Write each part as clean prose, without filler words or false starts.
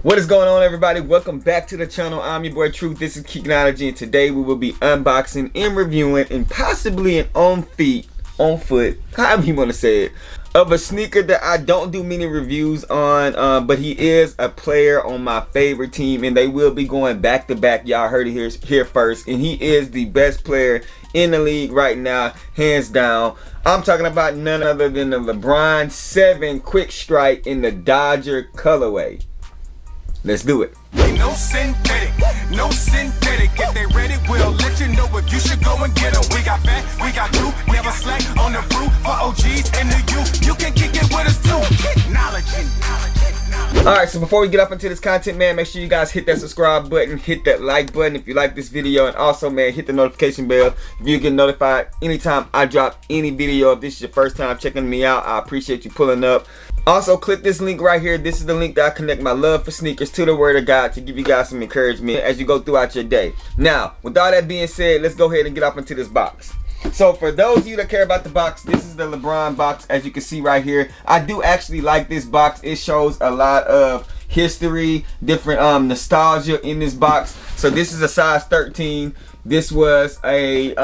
What is going on, everybody? Welcome back to the channel. I'm your boy Truth. This is KICKnology, and today we will be unboxing and reviewing and possibly an on foot, however you want to say it, of a sneaker that I don't do many reviews on, but he is a player on my favorite team, and they will be going back to back. Y'all heard it here first, and he is the best player in the league right now, hands down. I'm talking about none other than the LeBron 7 Quick Strike in the Dodger colorway. Let's do it. No synthetic, no synthetic. If they ready, we'll let you know if you should go and get them. We got fat, we got blue, never slack on the fruit. For OGs and the youth, you can kick it with us too. KICKnology. Alright, so before we get up into this content, man, make sure you guys hit that subscribe button, hit that like button if you like this video, and also, man, hit the notification bell if you get notified anytime I drop any video. If this is your first time checking me out, I appreciate you pulling up. Also, click this link right here. This is the link that I connect my love for sneakers to the Word of God to give you guys some encouragement as you go throughout your day. Now, with all that being said, let's go ahead and get off into this box. So for those of you that care about the box, this is the LeBron box, as you can see right here. I do actually like this box. It shows a lot of history, different nostalgia in this box. So this is a size 13. This was a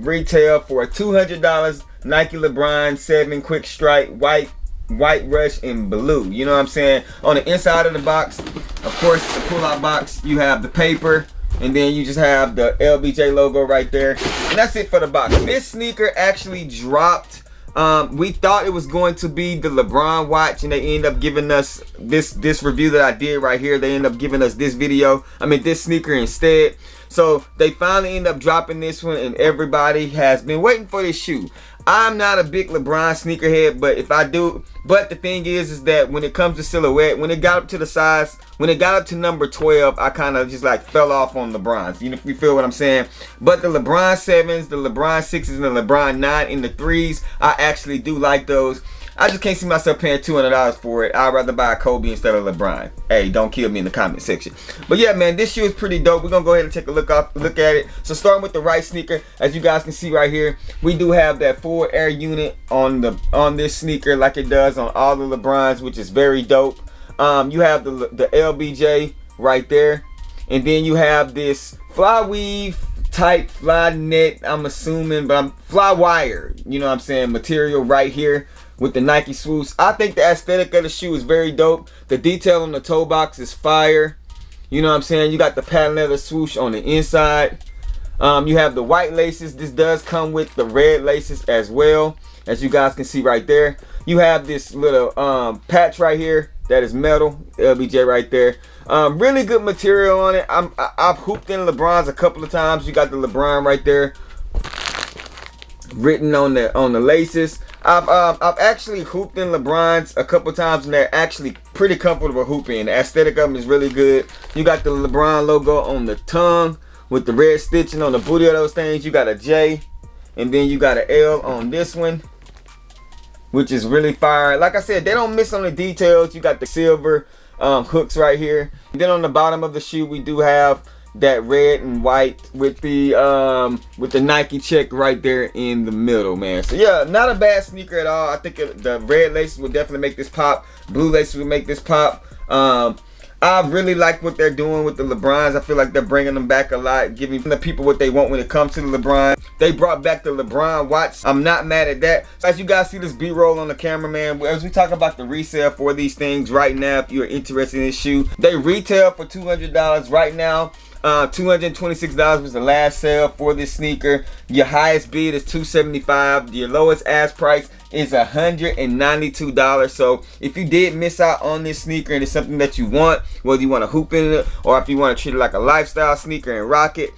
retail for $200. Nike LeBron 7 Quick Strike, white rush and blue. You know what I'm saying? On the inside of the box, of course, the pull-out box, you have the paper, and then you just have the LBJ logo right there, and that's it for the box. This sneaker actually dropped. We thought it was going to be the LeBron watch, and they ended up giving us this review that I did right here. They ended up giving us this this sneaker instead. So they finally end up dropping this one, and everybody has been waiting for this shoe. I'm not a big LeBron sneakerhead, but if I do, but the thing is that when it comes to silhouette, when it got up to the size, when it got up to number 12, I kind of just like fell off on LeBrons. You know, if you feel what I'm saying. But the LeBron 7s, the LeBron 6s, and the LeBron 9 and the 3s, I actually do like those. I just can't see myself paying $200 for it. I'd rather buy a Kobe instead of LeBron. Hey, don't kill me in the comment section. But yeah, man, this shoe is pretty dope. We're gonna go ahead and take a look at it. So starting with the right sneaker, as you guys can see right here, we do have that full air unit on this sneaker, like it does on all the LeBrons, which is very dope. You have the LBJ right there, and then you have this fly weave type fly net, I'm assuming, but I'm fly wire, you know what I'm saying, material right here with the Nike swoosh. I think the aesthetic of the shoe is very dope. The detail on the toe box is fire. You know what I'm saying? You got the patent leather swoosh on the inside. You have the white laces. This does come with the red laces as well, as you guys can see right there. You have this little patch right here that is metal, LBJ right there. Really good material on it. I've hooped in LeBrons a couple of times. You got the LeBron right there written on the laces. I've actually hooped in LeBrons a couple times, and they're actually pretty comfortable hooping. The aesthetic of them is really good. You got the LeBron logo on the tongue with the red stitching on the booty of those things. You got a J, and then you got an L on this one, which is really fire. Like I said, they don't miss on the details. You got the silver hooks right here. And then on the bottom of the shoe, we do have that red and white with the Nike check right there in the middle, man. So yeah, not a bad sneaker at all. I think the red laces would definitely make this pop. Blue laces would make this pop. I really like what they're doing with the LeBrons. I feel like they're bringing them back a lot, giving the people what they want when it comes to the LeBron. They brought back the LeBron watch. I'm not mad at that. As you guys see this B-roll on the camera, man, as we talk about the resale for these things right now, if you're interested in this shoe, they retail for $200 right now. $226 was the last sale for this sneaker. Your highest bid is $275. Your lowest ask price is $192. So if you did miss out on this sneaker and it's something that you want, whether you want to hoop in it or if you want to treat it like a lifestyle sneaker and rock it,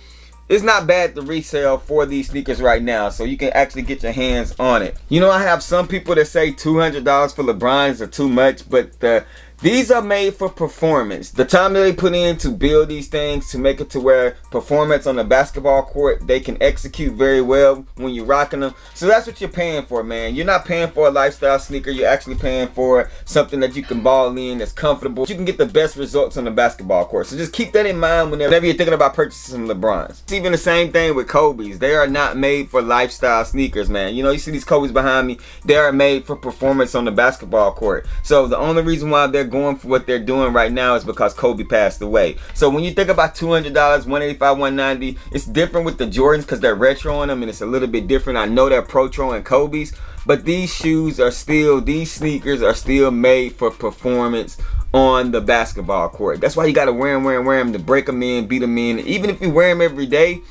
it's not bad to resale for these sneakers right now, so you can actually get your hands on it. You know, I have some people that say $200 for LeBrons are too much, but these are made for performance. The time that they put in to build these things to make it to where performance on the basketball court, they can execute very well when you're rocking them. So that's what you're paying for, man. You're not paying for a lifestyle sneaker. You're actually paying for something that you can ball in, that's comfortable. You can get the best results on the basketball court. So just keep that in mind whenever you're thinking about purchasing some LeBrons. It's even the same thing with Kobe's. They are not made for lifestyle sneakers, man. You know, you see these Kobe's behind me. They are made for performance on the basketball court. So the only reason why they're going for what they're doing right now is because Kobe passed away. So when you think about $200, $185, $190, it's different with the Jordans because they're retro on them and it's a little bit different. I know they're Pro-Tro and Kobe's, but these sneakers are still made for performance on the basketball court. That's why you gotta wear them to break them in, beat them in. Even if you wear them every day,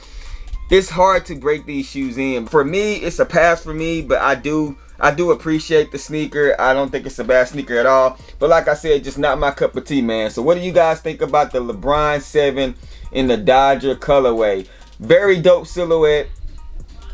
it's hard to break these shoes in. For me, it's a pass for me, but I do appreciate the sneaker. I don't think it's a bad sneaker at all. But like I said, just not my cup of tea, man. So what do you guys think about the LeBron 7 in the Dodger colorway? Very dope silhouette.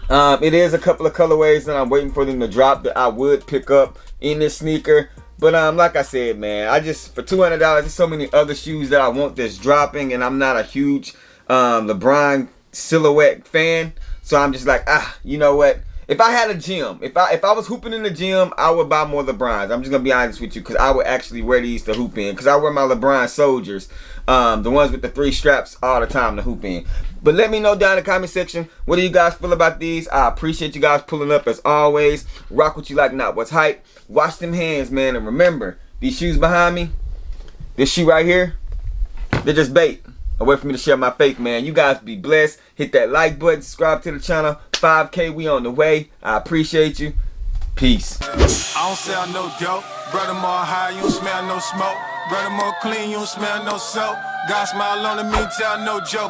It is a couple of colorways that I'm waiting for them to drop that I would pick up in this sneaker. But like I said, man, for $200, there's so many other shoes that I want that's dropping, and I'm not a huge LeBron silhouette fan. So I'm just like, you know what? If I had a gym, if I was hooping in the gym, I would buy more LeBrons. I'm just gonna be honest with you, because I would actually wear these to hoop in. Because I wear my LeBron Soldiers, the ones with the 3 straps, all the time to hoop in. But let me know down in the comment section, what do you guys feel about these? I appreciate you guys pulling up as always. Rock what you like, not what's hype. Wash them hands, man, and remember, these shoes behind me, this shoe right here, they're just bait. A way for me to share my faith, man. You guys be blessed. Hit that like button, subscribe to the channel. 5K, we on the way. I appreciate you. Peace. I don't sell no dope. Brother more high, you don't smell no smoke. Brother more clean, you don't smell no soap. God smile on me, tell no joke.